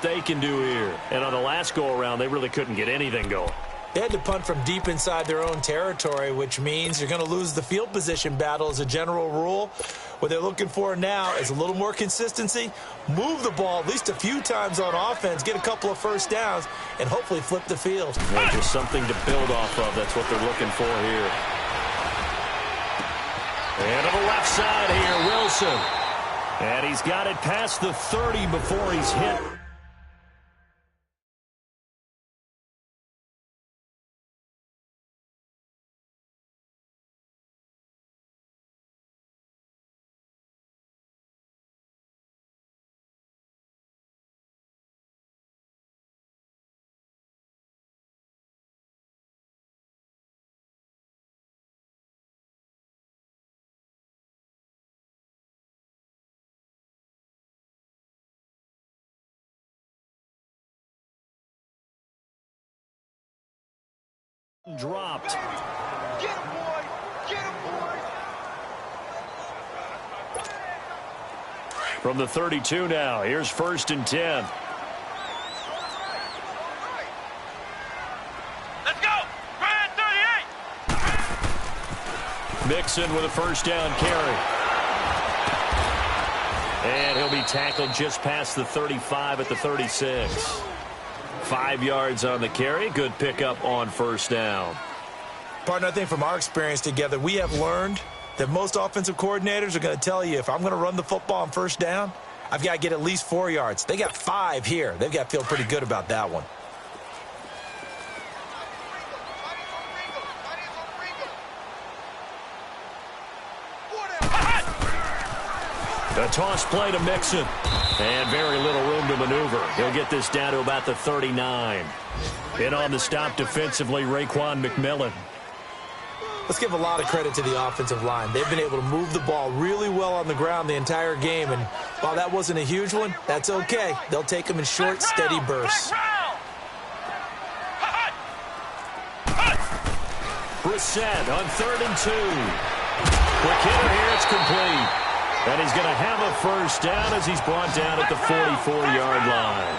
they can do here. And on the last go-around, they really couldn't get anything going. They had to punt from deep inside their own territory, which means you're going to lose the field position battle as a general rule. What they're looking for now is a little more consistency, move the ball at least a few times on offense, get a couple of first downs, and hopefully flip the field. Yeah, just something to build off of. That's what they're looking for here. And to the left side here, Wilson. And he's got it past the 30 before he's hit. Dropped. Get him, boy! Get him, boy! From the 32 now, here's 1st and 10. Let's go! Grand 38! Mixon with a first down carry. And he'll be tackled just past the 35 at the 36. 5 yards on the carry. Good pickup on first down. Partner, I think from our experience together, we have learned that most offensive coordinators are going to tell you, if I'm going to run the football on first down, I've got to get at least 4 yards. They got 5 here. They've got to feel pretty good about that one. A toss play to Mixon. And very little room to maneuver. He'll get this down to about the 39. In on the stop defensively, Raekwon McMillan. Let's give a lot of credit to the offensive line. They've been able to move the ball really well on the ground the entire game. And while that wasn't a huge one, that's okay. They'll take them in short, steady bursts. Brissett on 3rd and 2. Quick hitter here, it's complete. And he's going to have a first down as he's brought down at the 44-yard line.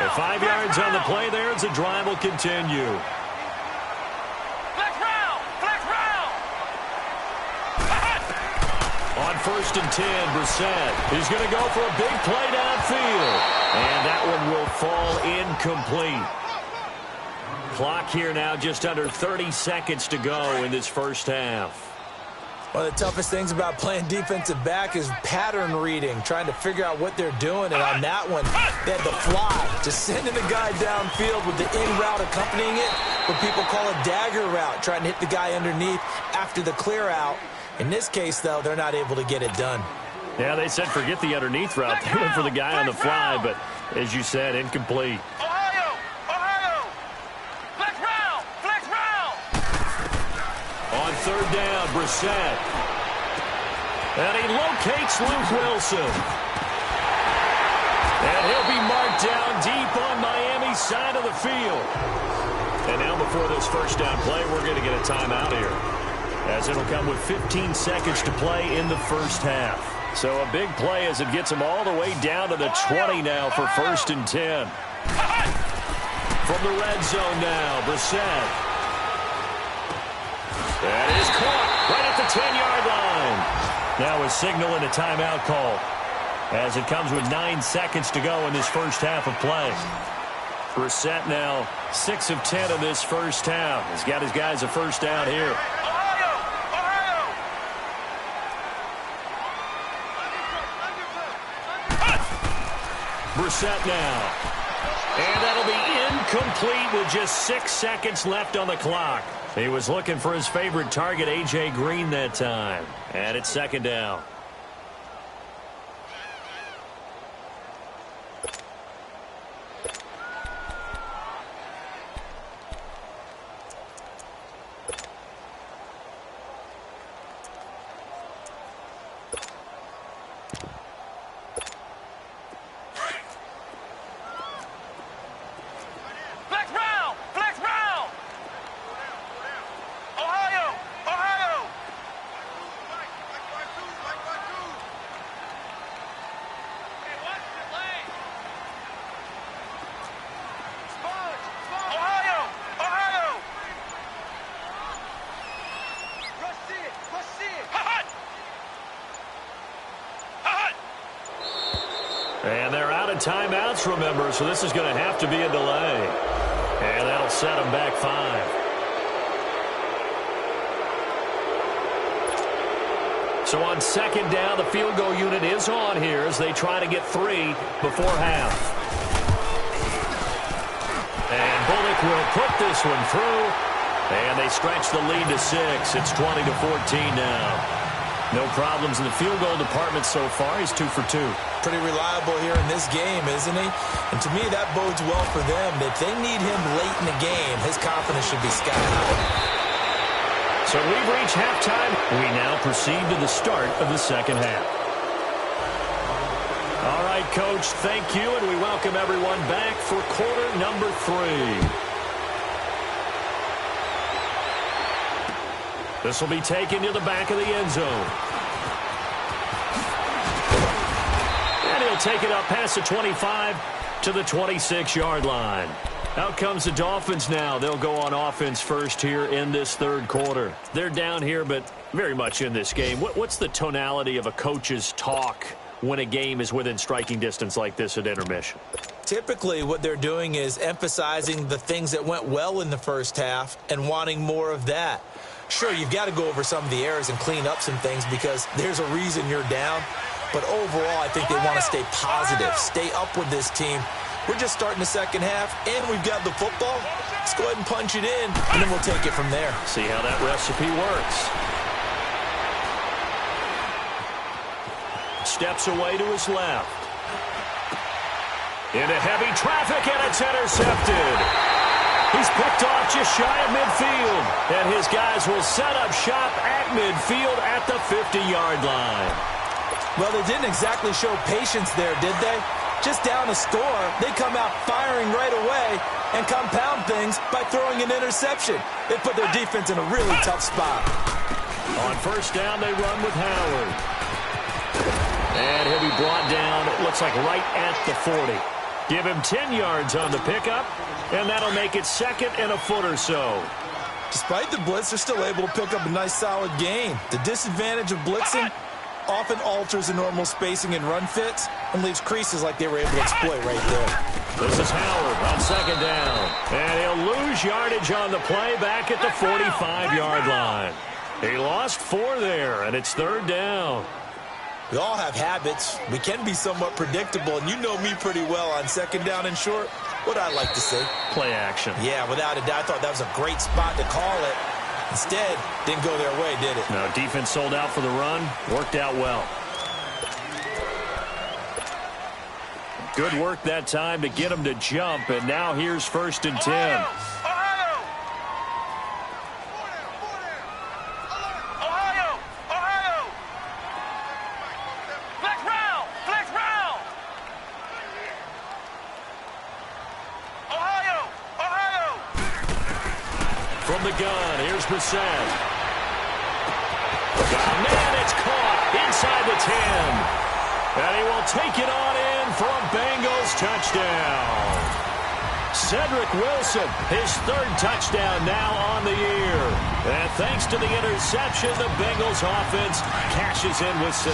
And 5 yards on the play there as the drive will continue. On 1st and 10, Brissett. He's going to go for a big play downfield. And that one will fall incomplete. Clock here now, just under 30 seconds to go in this first half. One of the toughest things about playing defensive back is pattern reading, trying to figure out what they're doing. And on that one, they had the fly, just sending the guy downfield with the in route accompanying it, what people call a dagger route, trying to hit the guy underneath after the clear out. In this case, though, they're not able to get it done. Yeah, they said forget the underneath route. They went for the guy on the fly, but as you said, incomplete. On 3rd down, Brissett. And he locates Luke Wilson. And he'll be marked down deep on Miami's side of the field. And now before this first down play, we're going to get a timeout here, as it'll come with 15 seconds to play in the first half. So a big play as it gets him all the way down to the 20 now for 1st and 10. From the red zone now, Brissett. That is caught right at the 10-yard line. Now a signal and a timeout call, as it comes with 9 seconds to go in this first half of play. Brissett now 6 of 10 in this first half. He's got his guys a first down here. Brissett now. And that'll be incomplete with just 6 seconds left on the clock. He was looking for his favorite target, A.J. Green, that time. And it's 2nd down. timeouts, remember, so this is going to have to be a delay. And that'll set them back 5. So on second down, the field goal unit is on here as they try to get 3 before half. And Bullock will put this one through. And they stretch the lead to 6. It's 20-14 now. No problems in the field goal department so far. He's 2 for 2. Pretty reliable here in this game, isn't he? And to me, that bodes well for them. If they need him late in the game, his confidence should be sky high. So we've reached halftime. We now proceed to the start of the second half. All right, Coach, thank you, and we welcome everyone back for quarter number 3. This will be taken to the back of the end zone. And he'll take it up past the 25 to the 26-yard line. Out comes the Dolphins now. They'll go on offense first here in this third quarter. They're down here, but very much in this game. What's the tonality of a coach's talk when a game is within striking distance like this at intermission? Typically, what they're doing is emphasizing the things that went well in the first half and wanting more of that. Sure, you've got to go over some of the errors and clean up some things because there's a reason you're down. But overall, I think they want to stay positive, stay up with this team. We're just starting the second half, and we've got the football. Let's go ahead and punch it in, and then we'll take it from there. See how that recipe works. Steps away to his left. Into heavy traffic, and it's intercepted. He's picked off just shy of midfield, and his guys will set up shop at midfield at the 50-yard line. Well, they didn't exactly show patience there, did they? Just down a score, they come out firing right away and compound things by throwing an interception. They put their defense in a really tough spot. On first down, they run with Howard. And he'll be brought down, it looks like right at the 40. Give him 10 yards on the pickup, and that'll make it second and a foot or so. Despite the blitz, they're still able to pick up a nice solid gain. The disadvantage of blitzing often alters the normal spacing and run fits and leaves creases like they were able to exploit right there. This is Howard on second down. And he'll lose yardage on the play back at the 45-yard line. He lost 4 there, and it's third down. We all have habits. We can be somewhat predictable, and you know me pretty well on second down and short. What I like to say? Play action. Yeah, without a doubt, I thought that was a great spot to call it. Instead, didn't go their way, did it? No, defense sold out for the run. Worked out well. Good work that time to get him to jump, and now here's first and 10. From the gun, here's Brissett. Man, it's caught inside the 10. And he will take it on in for a Bengals touchdown. Cedric Wilson, his third touchdown now on the year. And thanks to the interception, the Bengals offense cashes in with 6.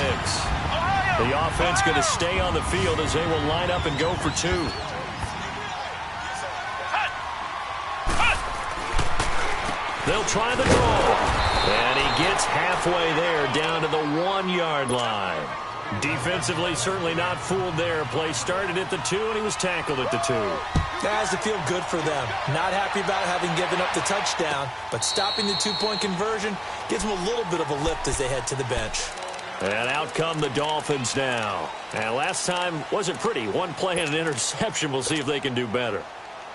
The offense going to stay on the field as they will line up and go for 2. They'll try the draw. And he gets halfway there down to the 1-yard line. Defensively, certainly not fooled there. Play started at the 2, and he was tackled at the 2. That has to feel good for them. Not happy about having given up the touchdown, but stopping the 2-point conversion gives them a little bit of a lift as they head to the bench. And out come the Dolphins now. And last time wasn't pretty. One play and an interception. We'll see if they can do better.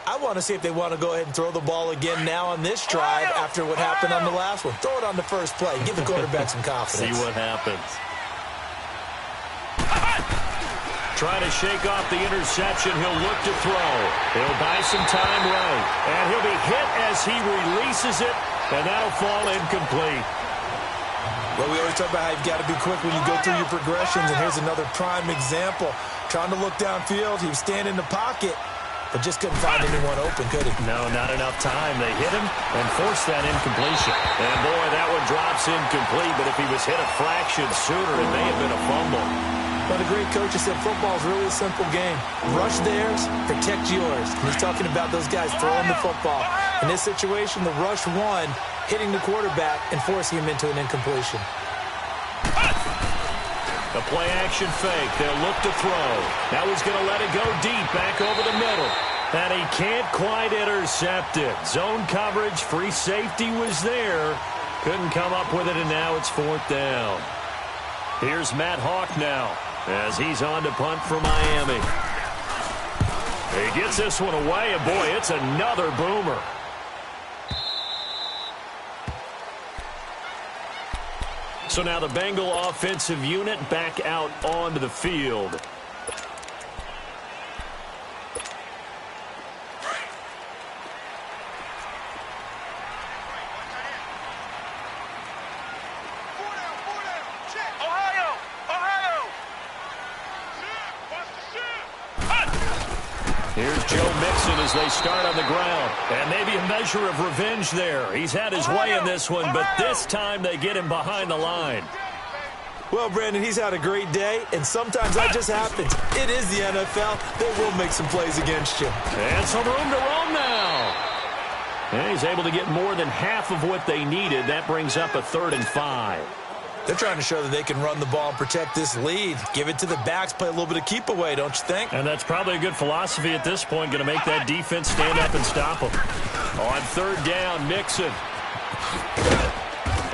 I want to see if they want to go ahead and throw the ball again now on this drive after what happened on the last one. Throw it on the first play. Give the quarterback some confidence. See what happens. Trying to shake off the interception. He'll look to throw. He'll buy some time right. And he'll be hit as he releases it. And that'll fall incomplete. Well, we always talk about how you've got to be quick when you go through your progressions. And here's another prime example. Trying to look downfield. He was standing in the pocket, but just couldn't find anyone open, could he? No, not enough time. They hit him and forced that incompletion. And, boy, that one drops incomplete. But if he was hit a fraction sooner, it may have been a fumble. Well, the great coach has said football is really a simple game. Rush theirs, protect yours. And he's talking about those guys throwing the football. In this situation, the rush one, hitting the quarterback and forcing him into an incompletion. The play-action fake. They'll look to throw. Now he's going to let it go deep, back over the middle. And he can't quite intercept it. Zone coverage, free safety was there. Couldn't come up with it, and now it's 4th down. Here's Matt Hawk now as he's on to punt for Miami. He gets this one away, and boy, it's another boomer. So now the Bengal offensive unit back out onto the field. Here's Joe Mixon as they start on the ground. And maybe a measure of revenge there. He's had his way in this one, but this time they get him behind the line. Well, Brandon, he's had a great day, and sometimes that just happens. It is the NFL. They will make some plays against you. And some room to roam now. And he's able to get more than half of what they needed. That brings up a 3rd and 5. They're trying to show that they can run the ball and protect this lead. Give it to the backs, play a little bit of keep away, don't you think? And that's probably a good philosophy at this point, going to make that defense stand up and stop them. On 3rd down, Mixon.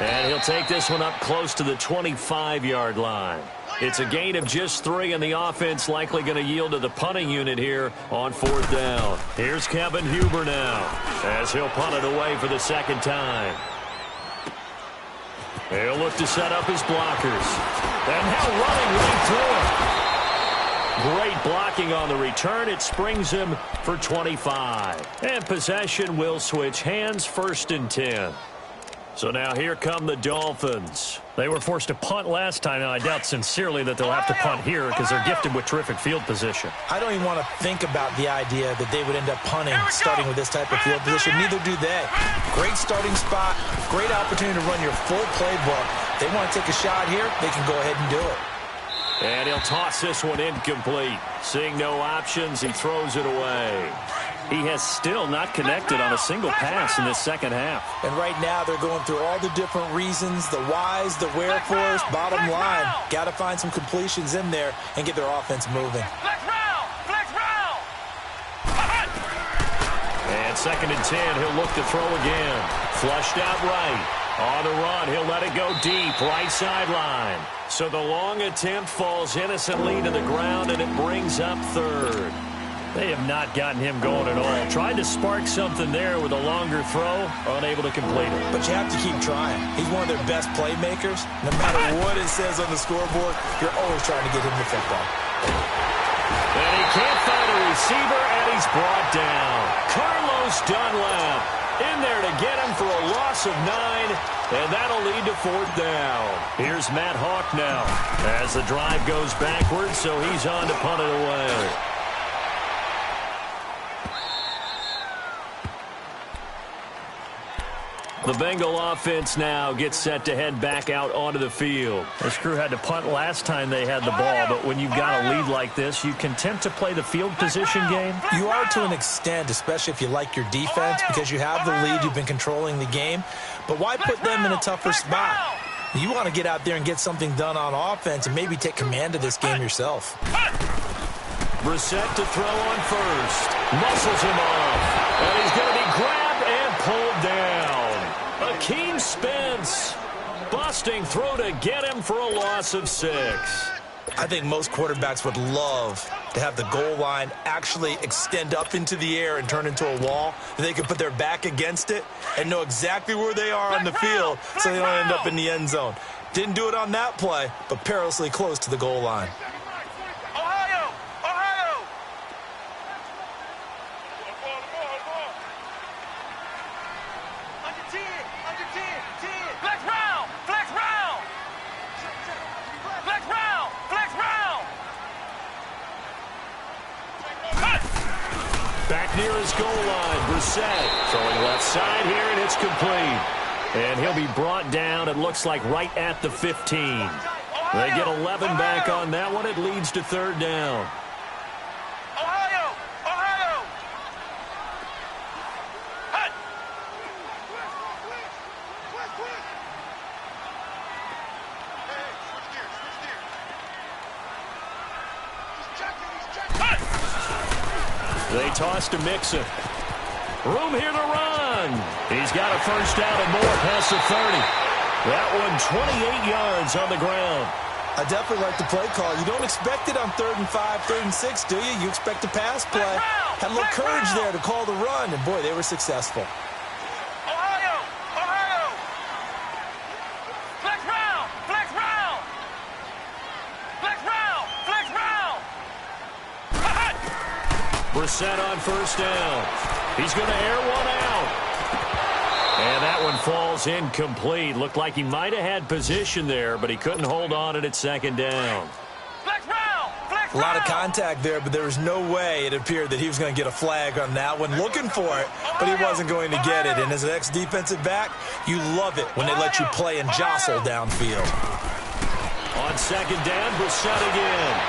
And he'll take this one up close to the 25-yard line. It's a gain of just 3, and the offense likely going to yield to the punting unit here on 4th down. Here's Kevin Huber now as he'll punt it away for the 2nd time. He'll look to set up his blockers. And now running right through it. Great blocking on the return. It springs him for 25. And possession will switch hands, 1st and 10. So now here come the Dolphins. They were forced to punt last time, and I doubt sincerely that they'll have to punt here because they're gifted with terrific field position. I don't even want to think about the idea that they would end up punting starting with this type of field position. Neither do they. Great starting spot, great opportunity to run your full playbook. They want to take a shot here, they can go ahead and do it. And he'll toss this one incomplete. Seeing no options, he throws it away. He has still not connected on a single pass in this 2nd half. And right now they're going through all the different reasons, the whys, the wherefores. Bottom line, got to find some completions in there and get their offense moving. And 2nd and 10, he'll look to throw again. Flushed out right. On the run, he'll let it go deep, right sideline. So the long attempt falls innocently to the ground, and it brings up 3rd. They have not gotten him going at all. Tried to spark something there with a longer throw, unable to complete it. But you have to keep trying. He's one of their best playmakers. No matter what it says on the scoreboard, you're always trying to get him the football. And he can't find a receiver, and he's brought down. Carlos Dunlap in there to get him for a loss of 9, and that'll lead to 4th down. Here's Matt Hawk now as the drive goes backwards, so he's on to punt it away. The Bengal offense now gets set to head back out onto the field. This crew had to punt last time they had the ball, but when you've got a lead like this, you can tend to play the field position game. You are to an extent, especially if you like your defense, because you have the lead, you've been controlling the game. But why put them in a tougher spot? You want to get out there and get something done on offense and maybe take command of this game yourself. Brissett to throw on 1st. Muscles him off. And he's going to be grabbed and pulled down. Akeem Spence busting through to get him for a loss of 6. I think most quarterbacks would love to have the goal line actually extend up into the air and turn into a wall. They could put their back against it and know exactly where they are on the field so they don't end up in the end zone. Didn't do it on that play, but perilously close to the goal line. Back near his goal line, Brissett throwing left side here, and it's complete. And he'll be brought down, it looks like, right at the 15. They get 11 back on that one. It leads to third down. Ohio! Ohio! Hut! Hey, switch gears, switch gears. He's checking. Hut! They toss to Mixon. Room here to run. He's got a first down and more past the 30. That one 28 yards on the ground. I definitely like the play call. You don't expect it on 3rd and 5, 3rd and 6, do you? You expect a pass play. Had a little courage there to call the run, and boy, they were successful. Ohio! Ohio! Flex round! Flex round! Flex round! Flex round! Hut! Brissett on first down. He's going to air one out. And that one falls incomplete. Looked like he might have had position there, but he couldn't hold on at second down. Flex round! Flex A lot of round! contact there, but there was no way it appeared that he was going to get a flag on that one. Looking for it, but he wasn't going to get it. And as an ex-defensive back, you love it when they let you play and jostle downfield. On second down, Brissett again.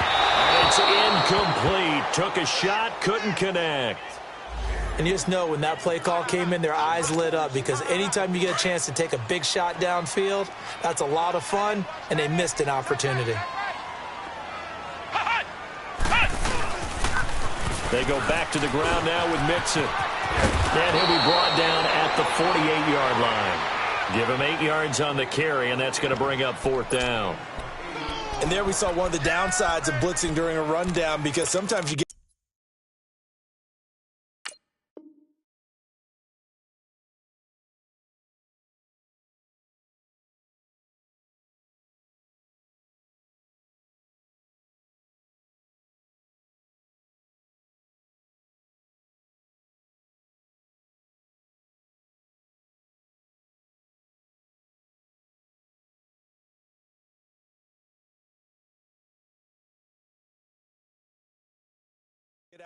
And it's incomplete. Took a shot, couldn't connect. And you just know when that play call came in, their eyes lit up, because anytime you get a chance to take a big shot downfield, that's a lot of fun, and they missed an opportunity. Hut! Hut! They go back to the ground now with Mixon. And he'll be brought down at the 48-yard line. Give him 8 yards on the carry, and that's going to bring up 4th down. And there we saw one of the downsides of blitzing during a rundown, because sometimes you get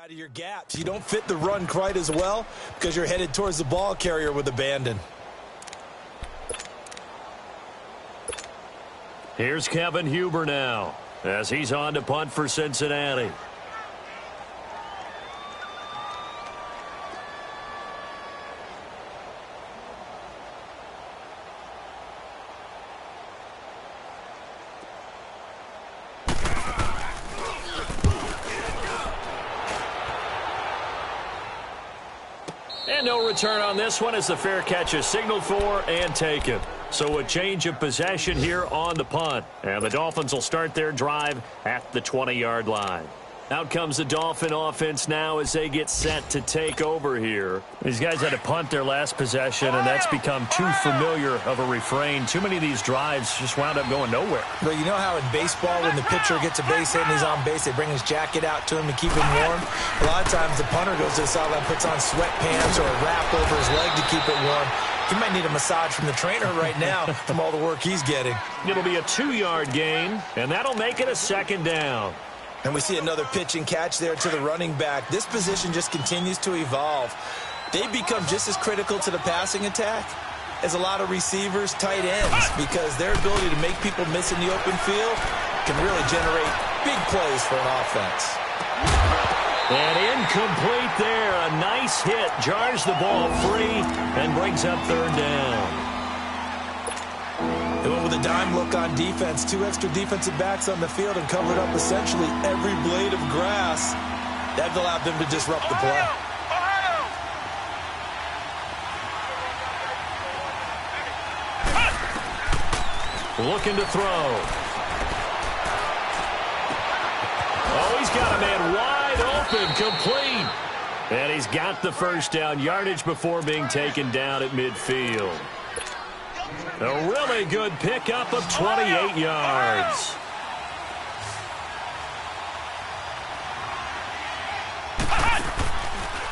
out of your gaps. You don't fit the run quite as well because you're headed towards the ball carrier with abandon. Here's Kevin Huber now as he's on to punt for Cincinnati. And no return on this one as the fair catch is signaled for and taken. So a change of possession here on the punt. And the Dolphins will start their drive at the 20-yard line. Out comes the Dolphin offense now as they get set to take over here. These guys had to punt their last possession, and that's become too familiar of a refrain. Too many of these drives just wound up going nowhere. But you know how in baseball when the pitcher gets a base hit and he's on base, they bring his jacket out to him to keep him warm? A lot of times the punter goes to the sideline, puts on sweatpants or a wrap over his leg to keep it warm. He might need a massage from the trainer right now from all the work he's getting. It'll be a 2-yard gain, and that'll make it a 2nd down. And we see another pitch and catch there to the running back. This position just continues to evolve. They become just as critical to the passing attack as a lot of receivers, tight ends, because their ability to make people miss in the open field can really generate big plays for an offense. And incomplete there. A nice hit. Jars the ball free and brings up 3rd down. They went with a dime look on defense. 2 extra defensive backs on the field and covered up essentially every blade of grass. That allowed them to disrupt the play. Looking to throw. Oh, he's got a man wide open, complete. And he's got the first down, yardage before being taken down at midfield. A really good pickup of 28 yards.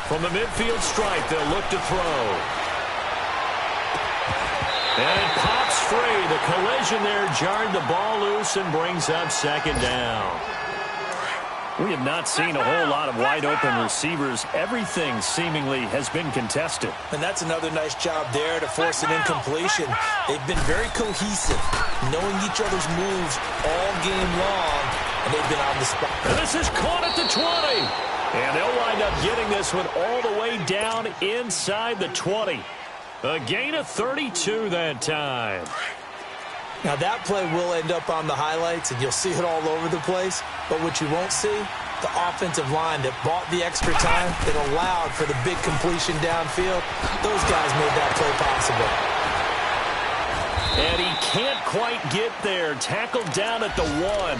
From the midfield stripe, they'll look to throw. And it pops free. The collision there jarred the ball loose and brings up 2nd down. We have not seen a whole lot of wide-open receivers. Everything seemingly has been contested. And that's another nice job there to force an incompletion. They've been very cohesive, knowing each other's moves all game long, and they've been on the spot. And this is caught at the 20. And they'll wind up getting this one all the way down inside the 20. A gain of 32 that time. Now, that play will end up on the highlights, and you'll see it all over the place. But what you won't see, the offensive line that bought the extra time, that allowed for the big completion downfield, those guys made that play possible. And he can't quite get there. Tackled down at the 1.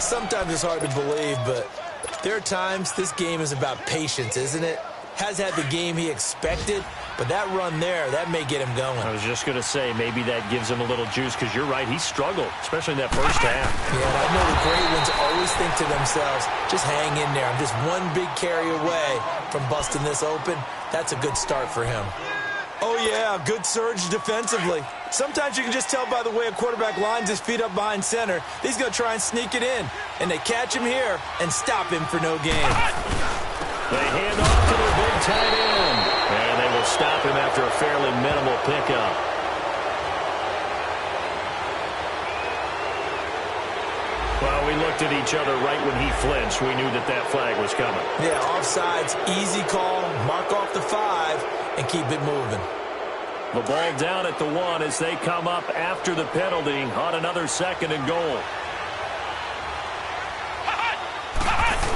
Sometimes it's hard to believe, but there are times this game is about patience, isn't it? Has had the game he expected, but that run there, that may get him going. I was just going to say, maybe that gives him a little juice, because you're right, he struggled, especially in that first half. Yeah, and I know the great ones always think to themselves, just hang in there. I'm just one big carry away from busting this open. That's a good start for him. Oh, yeah, good surge defensively. Sometimes you can just tell by the way a quarterback lines his feet up behind center. He's going to try and sneak it in, and they catch him here and stop him for no gain. They hand off to their big tight end, and they will stop him after a fairly minimal pickup. Well, we looked at each other right when he flinched. We knew that that flag was coming. Yeah, offsides, easy call, mark off the 5, and keep it moving. The ball down at the 1 as they come up after the penalty on another 2nd and goal.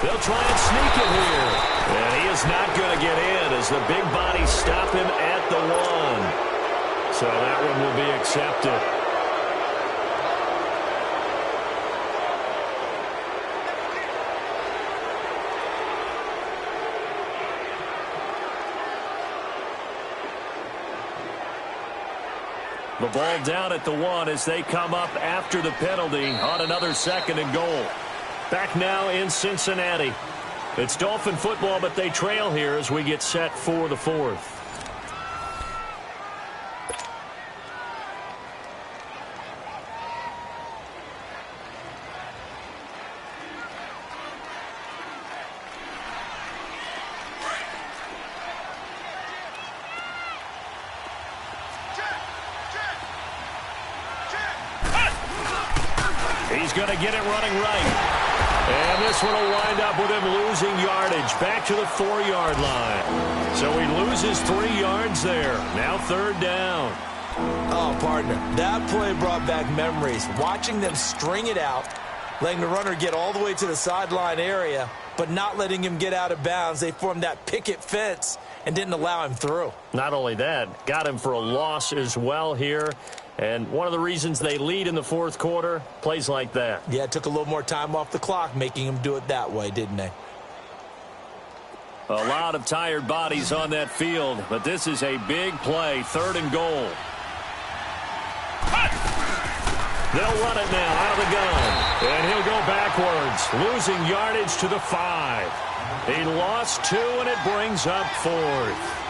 They'll try and sneak it here. And he is not going to get in as the big bodies stop him at the 1. So that one will be accepted. The ball down at the 1 as they come up after the penalty on another 2nd and goal. Back now in Cincinnati. It's Dolphin football, but they trail here as we get set for the 4th. He's going to get it running right. And this one will wind up with him losing yardage back to the 4-yard line. So he loses 3 yards there. Now 3rd down. Oh, partner, that play brought back memories. Watching them string it out, letting the runner get all the way to the sideline area, but not letting him get out of bounds. They formed that picket fence and didn't allow him through. Not only that, got him for a loss as well here. And one of the reasons they lead in the 4th quarter, plays like that. Yeah, it took a little more time off the clock, making him do it that way, didn't they? A lot of tired bodies on that field, but this is a big play, 3rd and goal. They'll run it now out of the gun, and he'll go backwards, losing yardage to the 5. He lost 2, and it brings up 4th.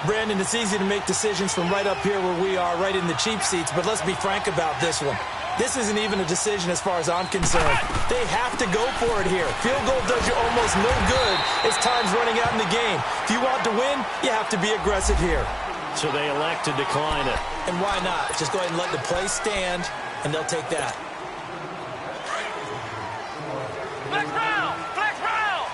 Brandon, it's easy to make decisions from right up here where we are, right in the cheap seats, but let's be frank about this one. This isn't even a decision as far as I'm concerned. They have to go for it here. Field goal does you almost no good as time's running out in the game. If you want to win, you have to be aggressive here. So they elect to decline it. And why not? Just go ahead and let the play stand, and they'll take that. Flex round! Flex round!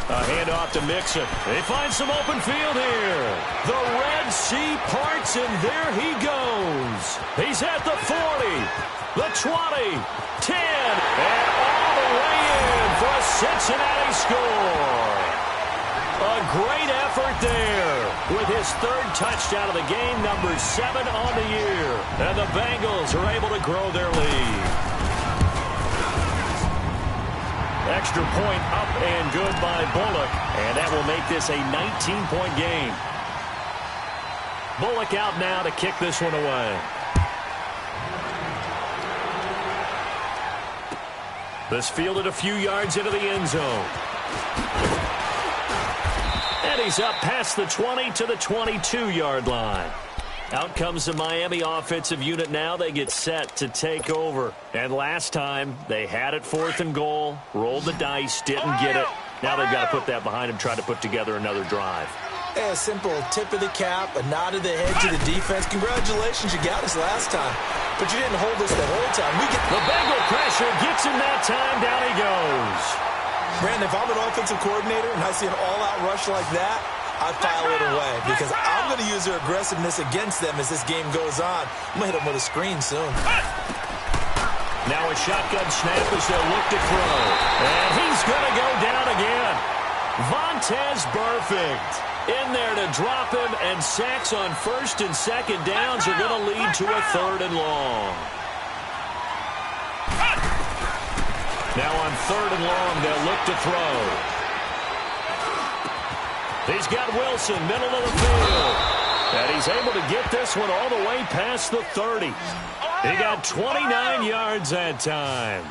A handoff to Mixon. They find some open field here. The Red Sea parts, and there he goes. He's at the 40, the 20, 10, and all the way in for a Cincinnati score. A great effort there with his 3rd touchdown of the game, number 7 on the year. And the Bengals are able to grow their lead. Extra point up and good by Bullock, and that will make this a 19-point game. Bullock out now to kick this one away. This fielded a few yards into the end zone. And he's up past the 20 to the 22-yard line. Out comes the Miami offensive unit now. They get set to take over. And last time, they had it 4th and goal, rolled the dice, didn't get it. Now they've got to put that behind them, try to put together another drive. Hey, a simple tip of the cap, a nod of the head to the defense. Congratulations, you got us last time. But you didn't hold us the whole time. The Bengal pressure gets him that time. Down he goes. Brandon, if I'm an offensive coordinator and I see an all-out rush like that, I'd file it away because I'm going to use their aggressiveness against them as this game goes on. I'm going to hit them with a screen soon. Now a shotgun snap as they'll look to throw. And he's going to go down again. Vontaze Burfict in there to drop him, and sacks on 1st and 2nd downs are going to lead to a 3rd and long. Now on 3rd and long, they'll look to throw. He's got Wilson, middle of the field. And he's able to get this one all the way past the 30. He got 29 yards that time.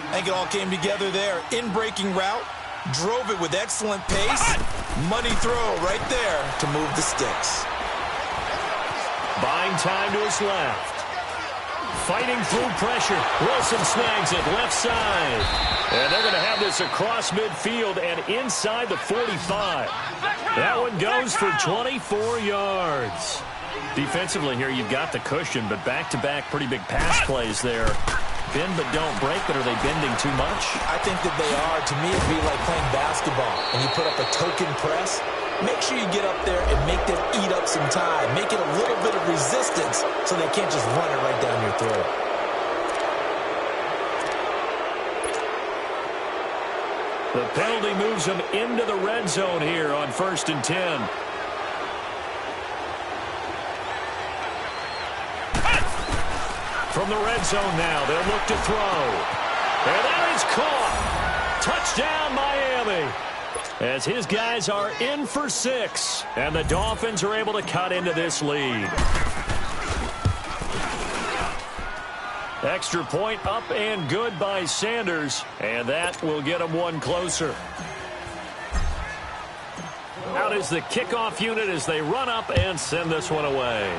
I think it all came together there. In-breaking route, drove it with excellent pace. Money throw right there to move the sticks. Buying time to his left. Fighting through pressure. Wilson snags it left side. And they're going to have this across midfield and inside the 45. That one goes for 24 yards. Defensively here, you've got the cushion, but back-to-back pretty big pass plays there. Bend but don't break, but are they bending too much? I think that they are. To me, it'd be like playing basketball, and you put up a token press. Make sure you get up there and make them eat up some time. Make it a little bit of resistance so they can't just run it right down your throat. The penalty moves them into the red zone here on 1st and 10. From the red zone now, they'll look to throw. And that is caught. Touchdown, Miami. As his guys are in for 6. And the Dolphins are able to cut into this lead. Extra point up and good by Sanders. And that will get them one closer. Out is the kickoff unit as they run up and send this one away.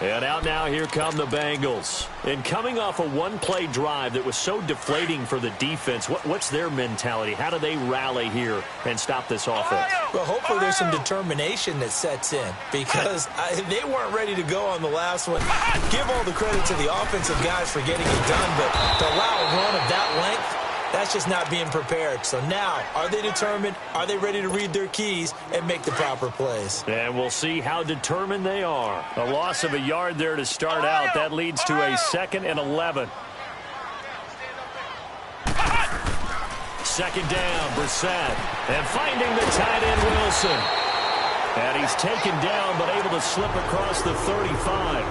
And out now, here come the Bengals. And coming off a one-play drive that was so deflating for the defense, what's their mentality? How do they rally here and stop this offense? Well, hopefully there's some determination that sets in because they weren't ready to go on the last one. Give all the credit to the offensive guys for getting it done, but to allow a run of that length, that's just not being prepared. So now, are they determined? Are they ready to read their keys and make the proper plays? And we'll see how determined they are. A loss of a yard there to start out. That leads to a 2nd and 11. 2nd down, Brissett. And finding the tight end, Wilson. And he's taken down but able to slip across the 35.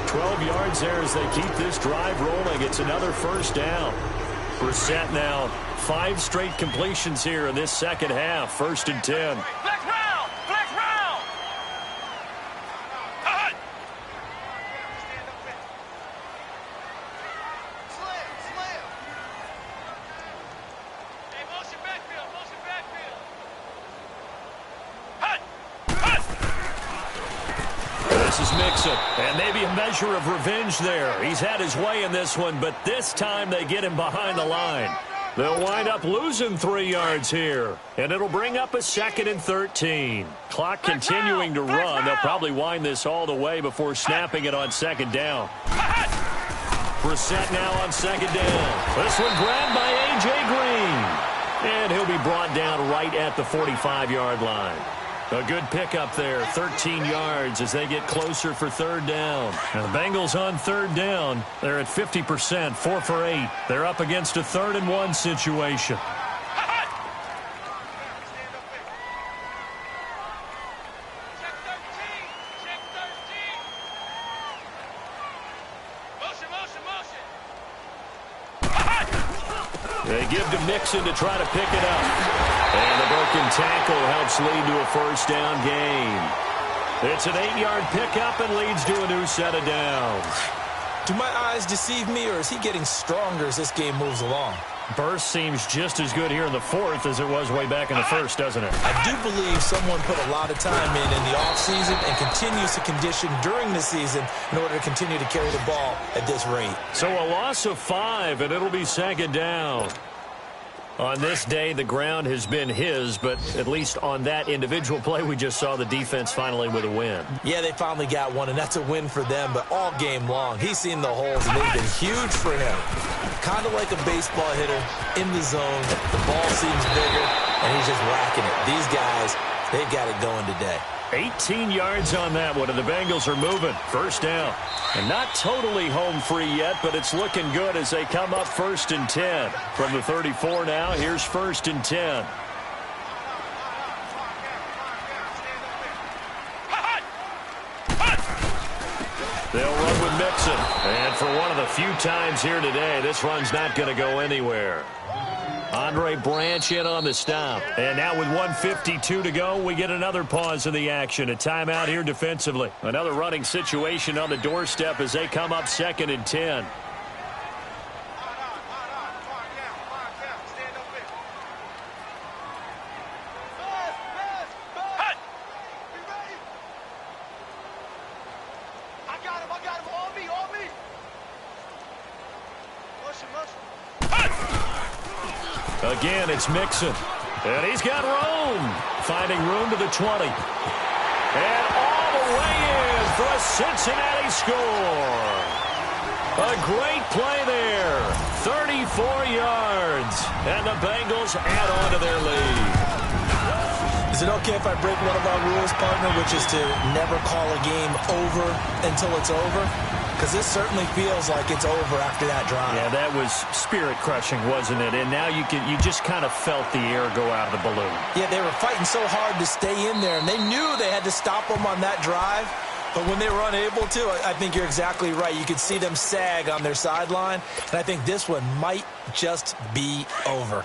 12 yards there as they keep this drive rolling. It's another 1st down. Brissett now 5 straight completions here in this second half. 1st and 10. Flex round! Flex round! Cut! Slam! Hey, motion backfield! Motion backfield! Cut! This is Mixon, and maybe a measure of revenge there. He's had his way in this one, but this time they get him behind the line. They'll wind up losing 3 yards here, and it'll bring up a 2nd and 13. Clock continuing to run. They'll probably wind this all the way before snapping it on 2nd down. Brissett now on 2nd down. This one grabbed by A.J. Green, and he'll be brought down right at the 45-yard line. A good pickup there, 13 yards as they get closer for 3rd down. Now the Bengals on 3rd down. They're at 50%, 4 for 8. They're up against a 3rd and 1 situation. Check 13! Check 13! Motion! They give to Mixon to try to pick it up. And the broken tackle helps lead to a 1st down gain. It's an 8-yard pickup and leads to a new set of downs. Do my eyes deceive me, or is he getting stronger as this game moves along? Burst seems just as good here in the fourth as it was way back in the first, doesn't it? I do believe someone put a lot of time in the offseason and continues to condition during the season in order to continue to carry the ball at this rate. So a loss of 5, and it'll be second down. On this day, the ground has been his, but at least on that individual play, we just saw the defense finally with a win. Yeah, they finally got one, and that's a win for them, but all game long, he's seen the holes, and they've been huge for him. Kind of like a baseball hitter in the zone. The ball seems bigger, and he's just whacking it. These guys, they've got it going today. 18 yards on that one, and the Bengals are moving. First down. And not totally home free yet, but it's looking good as they come up 1st and 10. From the 34 now, here's 1st and 10. They'll run with Mixon. And for one of the few times here today, this run's not going to go anywhere. Andre Branch in on the stop. And now with 1:52 to go, we get another pause in the action. A timeout here defensively. Another running situation on the doorstep as they come up 2nd and 10. Again, it's Mixon. And he's got room. Finding room to the 20. And all the way in for a Cincinnati score. A great play there. 34 yards. And the Bengals add on to their lead. Is it okay if I break one of our rules, partner, which is to never call a game over until it's over? Because this certainly feels like it's over after that drive. Yeah, that was spirit-crushing, wasn't it? And now you just kind of felt the air go out of the balloon. Yeah, they were fighting so hard to stay in there, and they knew they had to stop them on that drive. But when they were unable to, I think you're exactly right. You could see them sag on their sideline, and I think this one might just be over.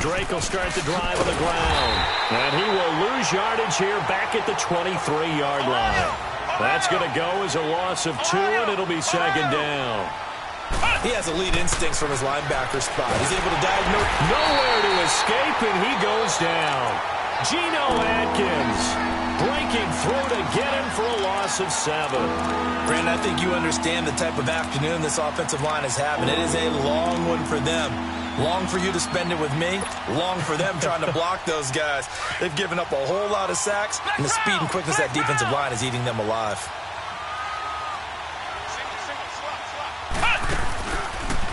Drake will start the drive on the ground. And he will lose yardage here back at the 23-yard line. That's going to go as a loss of 2, and it'll be second down. He has elite instincts from his linebacker spot. He's able to diagnose. Nowhere to escape, and he goes down. Geno Atkins breaking through to get him for a loss of 7. Brandon, I think you understand the type of afternoon this offensive line is having. It is a long one for them. Long for you to spend it with me. Long for them trying to block those guys. They've given up a whole lot of sacks, and the speed and quickness of that defensive line is eating them alive.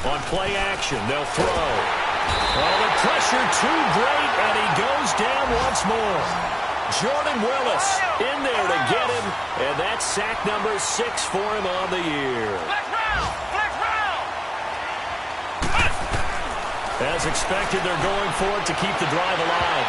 On play action, they'll throw. Oh, the pressure too great, and he goes down once more. Jordan Willis in there to get him, and that's sack number 6 for him on the year. As expected, they're going for it to keep the drive alive.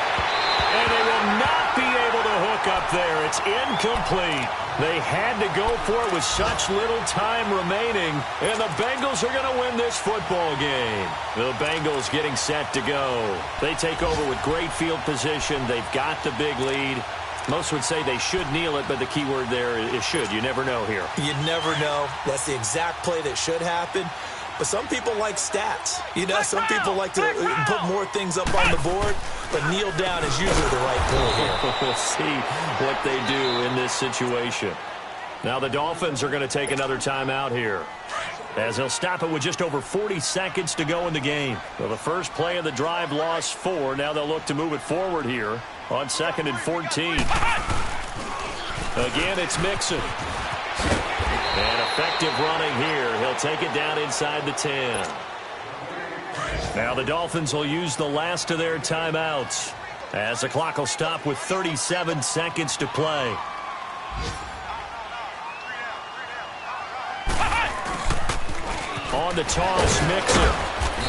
And they will not be able to hook up there. It's incomplete. They had to go for it with such little time remaining. And the Bengals are going to win this football game. The Bengals getting set to go. They take over with great field position. They've got the big lead. Most would say they should kneel it, but the key word there is should. You never know here. You never know. That's the exact play that should happen. But some people like stats. You know, some people like to put more things up on the board, but kneel down is usually the right play here. We'll see what they do in this situation. Now the Dolphins are going to take another timeout here, as they'll stop it with just over 40 seconds to go in the game. Well, the first play of the drive lost 4. Now they'll look to move it forward here on 2nd and 14. Again, it's Mixon. And effective running here. He'll take it down inside the 10. Now the Dolphins will use the last of their timeouts, as the clock will stop with 37 seconds to play. On the toss, Mixon.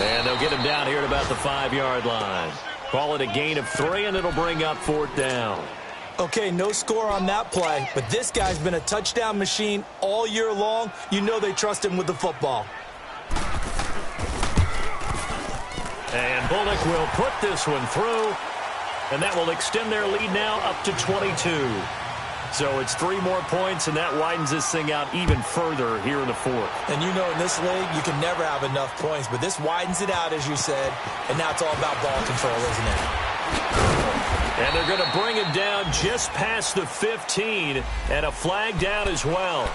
And they'll get him down here at about the 5-yard line. Call it a gain of 3, and it'll bring up 4th down. Okay, no score on that play, but this guy's been a touchdown machine all year long. You know they trust him with the football. And Bullock will put this one through. And that will extend their lead now up to 22. So it's 3 more points, and that widens this thing out even further here in the fourth. And you know in this league, you can never have enough points, but this widens it out, as you said, and now it's all about ball control, isn't it? And they're going to bring it down just past the 15, and a flag down as well.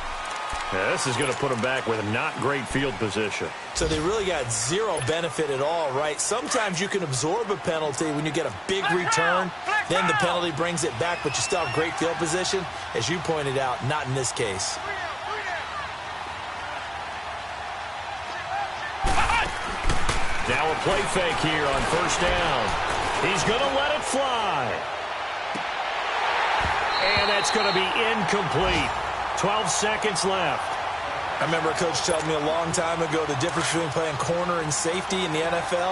Yeah, this is going to put them back with a not great field position. So they really got zero benefit at all, right? Sometimes you can absorb a penalty when you get a big return. Then the penalty brings it back, but you still have great field position. As you pointed out, not in this case. Now a play fake here on first down. He's going to let it fly. And that's going to be incomplete. 12 seconds left. I remember a coach telling me a long time ago the difference between playing corner and safety in the NFL.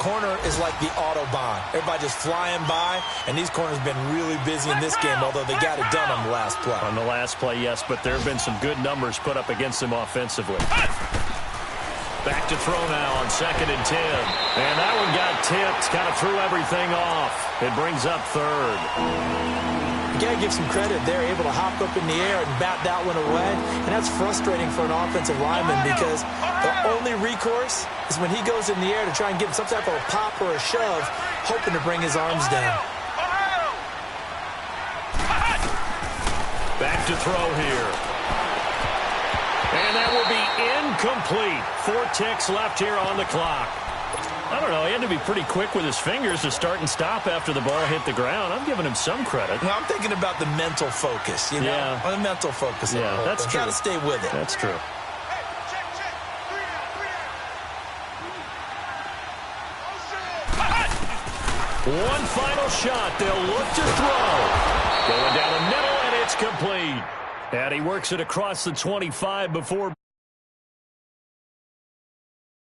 Corner is like the Autobahn. Everybody just flying by, and these corners have been really busy in this game, although they got it done on the last play. On the last play, yes, but there have been some good numbers put up against them offensively. Back to throw now on 2nd and 10. And that one got tipped, kind of threw everything off. It brings up 3rd. You got to give some credit. They're able to hop up in the air and bat that one away. And that's frustrating for an offensive lineman because the only recourse is when he goes in the air to try and get some type of a pop or a shove, hoping to bring his arms down. Back to throw here. And that will be incomplete. 4 ticks left here on the clock. I don't know. He had to be pretty quick with his fingers to start and stop after the ball hit the ground. I'm giving him some credit. Well, I'm thinking about the mental focus, you know? Yeah. The mental focus. Yeah, that's true. Got to stay with it. That's true. One final shot. They'll look to throw. Going down the middle, and it's complete. And he works it across the 25 before